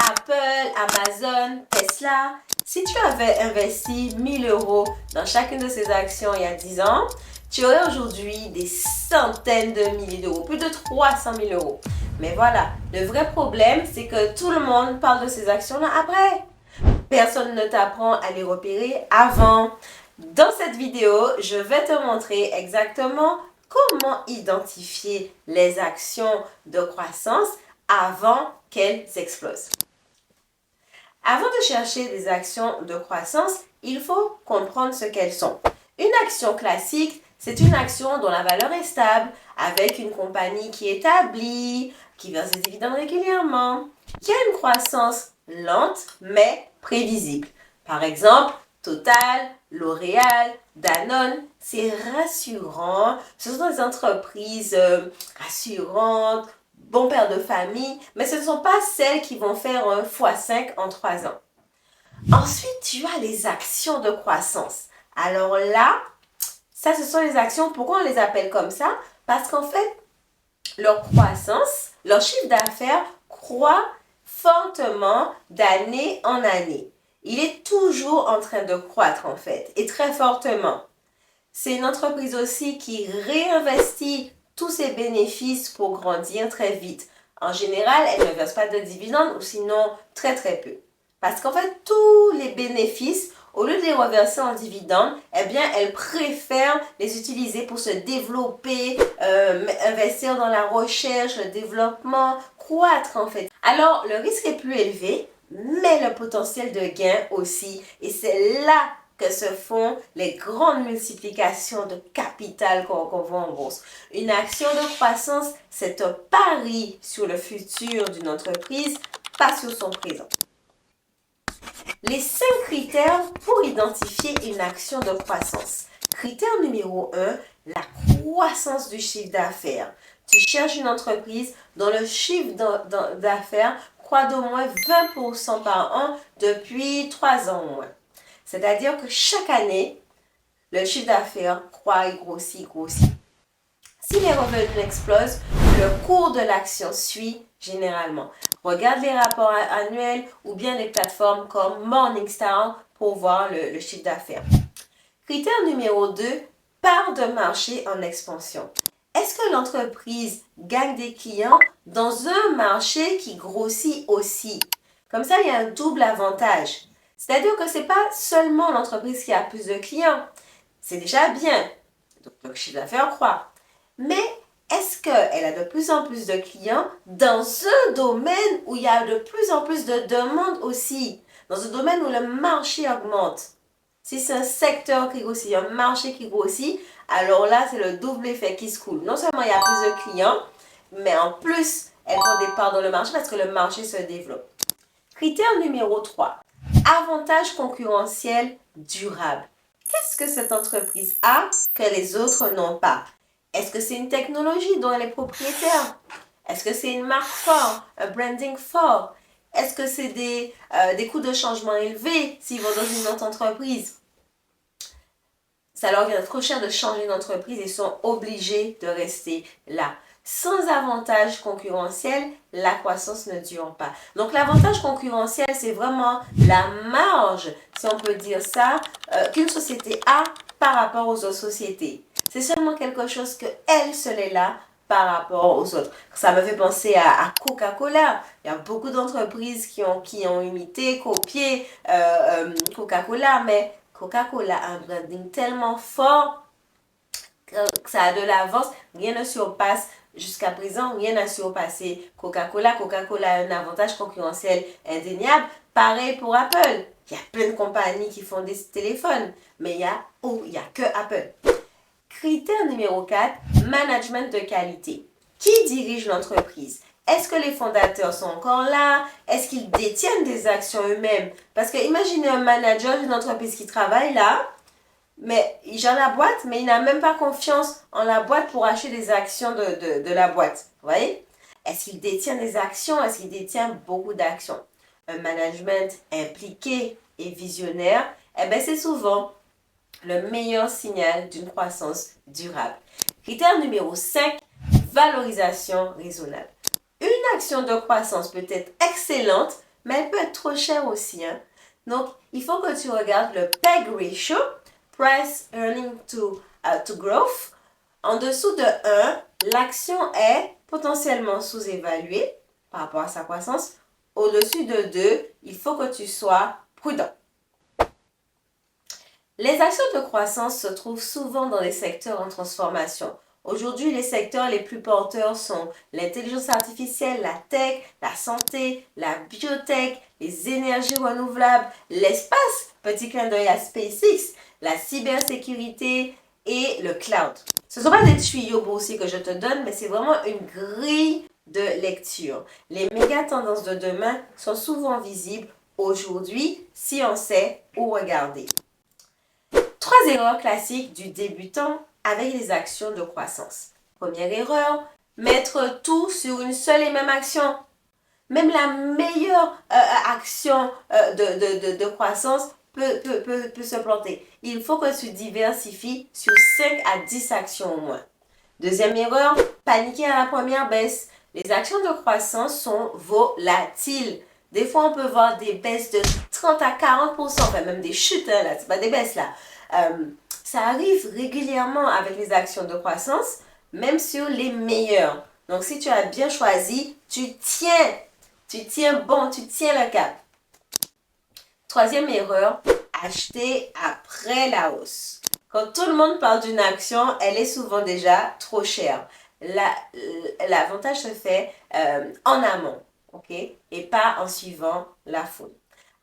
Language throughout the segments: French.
Apple, Amazon, Tesla. Si tu avais investi 1000 euros dans chacune de ces actions il y a 10 ans, tu aurais aujourd'hui des centaines de milliers d'euros, plus de 300 000 euros. Mais voilà, le vrai problème, c'est que tout le monde parle de ces actions-là après. Personne ne t'apprend à les repérer avant. Dans cette vidéo, je vais te montrer exactement comment identifier les actions de croissance avant qu'elles explosent. Avant de chercher des actions de croissance, il faut comprendre ce qu'elles sont. Une action classique, c'est une action dont la valeur est stable, avec une compagnie qui est établie, qui verse des dividendes régulièrement, qui a une croissance lente mais prévisible. Par exemple, Total, L'Oréal, Danone, c'est rassurant. Ce sont des entreprises rassurantes, bon père de famille, mais ce ne sont pas celles qui vont faire un x5 en 3 ans. Ensuite, tu as les actions de croissance. Alors là, ça, ce sont les actions. Pourquoi on les appelle comme ça? Parce qu'en fait, leur croissance, leur chiffre d'affaires croît fortement d'année en année. Il est toujours en train de croître en fait, et très fortement. C'est une entreprise aussi qui réinvestit tous ses bénéfices pour grandir très vite. En général, elle ne verse pas de dividendes ou sinon très très peu. Parce qu'en fait, tous les bénéfices, au lieu de les reverser en dividendes, eh bien, elle préfère les utiliser pour se développer, investir dans la recherche, le développement, croître en fait. Alors, le risque est plus élevé, mais le potentiel de gain aussi. Et c'est là que se font les grandes multiplications de capital qu'on voit en bourse. Une action de croissance, c'est un pari sur le futur d'une entreprise, pas sur son présent. Les 5 critères pour identifier une action de croissance. Critère numéro 1, la croissance du chiffre d'affaires. Tu cherches une entreprise dont le chiffre d'affaires croît d'au moins 20% par an depuis 3 ans au moins. C'est-à-dire que chaque année, le chiffre d'affaires croît et grossit, grossit. Si les revenus explosent, le cours de l'action suit généralement. Regarde les rapports annuels ou bien les plateformes comme Morningstar pour voir le chiffre d'affaires. Critère numéro 2, part de marché en expansion. Est-ce que l'entreprise gagne des clients dans un marché qui grossit aussi? Comme ça, il y a un double avantage. C'est-à-dire que ce n'est pas seulement l'entreprise qui a plus de clients. C'est déjà bien. Donc, le chiffre d'affaires croît. Mais est-ce qu'elle a de plus en plus de clients dans un domaine où il y a de plus en plus de demandes aussi? Dans un domaine où le marché augmente. Si c'est un secteur qui grossit, un marché qui grossit, alors là, c'est le double effet qui se coule. Non seulement il y a plus de clients, mais en plus, elle prend des parts dans le marché parce que le marché se développe. Critère numéro 3. Avantage concurrentiel durable. Qu'est-ce que cette entreprise a que les autres n'ont pas? Est-ce que c'est une technologie dont elle est propriétaire? Est-ce que c'est une marque forte, un branding fort? Est-ce que c'est des coûts de changement élevés s'ils vont dans une autre entreprise? Ça leur vient trop cher de changer d'entreprise et sont obligés de rester là. Sans avantage concurrentiel, la croissance ne dure pas. Donc l'avantage concurrentiel, c'est vraiment la marge, si on peut dire ça, qu'une société a par rapport aux autres sociétés. C'est seulement quelque chose qu'elle seule est là par rapport aux autres. Ça me fait penser à Coca-Cola. Il y a beaucoup d'entreprises qui ont imité, copié Coca-Cola, mais Coca-Cola a un branding tellement fort que ça a de l'avance. Rien ne surpasse, jusqu'à présent, rien n'a surpassé Coca-Cola. Coca-Cola a un avantage concurrentiel indéniable. Pareil pour Apple. Il y a plein de compagnies qui font des téléphones, mais il y a que Apple. Critère numéro 4, management de qualité. Qui dirige l'entreprise? Est-ce que les fondateurs sont encore là? Est-ce qu'ils détiennent des actions eux-mêmes? Parce que imaginez un manager d'une entreprise qui travaille là, mais il gère la boîte, mais il n'a même pas confiance en la boîte pour acheter des actions de la boîte. Vous voyez? Est-ce qu'il détient des actions? Est-ce qu'il détient beaucoup d'actions? Un management impliqué et visionnaire, eh bien c'est souvent le meilleur signal d'une croissance durable. Critère numéro 5, valorisation raisonnable. Une action de croissance peut être excellente, mais elle peut être trop chère aussi, hein. Donc, il faut que tu regardes le PEG ratio, Price Earning to Growth. En dessous de 1, l'action est potentiellement sous-évaluée par rapport à sa croissance. Au-dessus de 2, il faut que tu sois prudent. Les actions de croissance se trouvent souvent dans les secteurs en transformation. Aujourd'hui, les secteurs les plus porteurs sont l'intelligence artificielle, la tech, la santé, la biotech, les énergies renouvelables, l'espace, petit clin d'œil à SpaceX, la cybersécurité et le cloud. Ce ne sont pas des tuyaux boursiers que je te donne, mais c'est vraiment une grille de lecture. Les méga tendances de demain sont souvent visibles aujourd'hui si on sait où regarder. 3 erreurs classiques du débutant avec les actions de croissance. Première erreur, mettre tout sur une seule et même action. Même la meilleure action de croissance peut se planter. Il faut que tu diversifies sur 5 à 10 actions au moins. Deuxième erreur, paniquer à la première baisse. Les actions de croissance sont volatiles. Des fois, on peut voir des baisses de 30 à 40%, enfin même des chutes, hein, là, c'est pas des baisses là. Ça arrive régulièrement avec les actions de croissance, même sur les meilleures. Donc, si tu as bien choisi, tu tiens bon, tu tiens le cap. Troisième erreur, acheter après la hausse. Quand tout le monde parle d'une action, elle est souvent déjà trop chère. L'avantage se fait en amont, ok? Et pas en suivant la foule.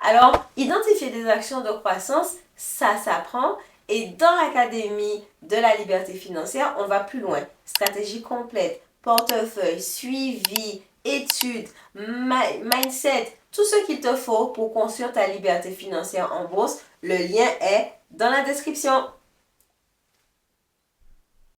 Alors, identifier des actions de croissance, ça s'apprend. Et dans l'Académie de la liberté financière, on va plus loin. Stratégie complète, portefeuille, suivi, études, mindset, tout ce qu'il te faut pour construire ta liberté financière en bourse. Le lien est dans la description.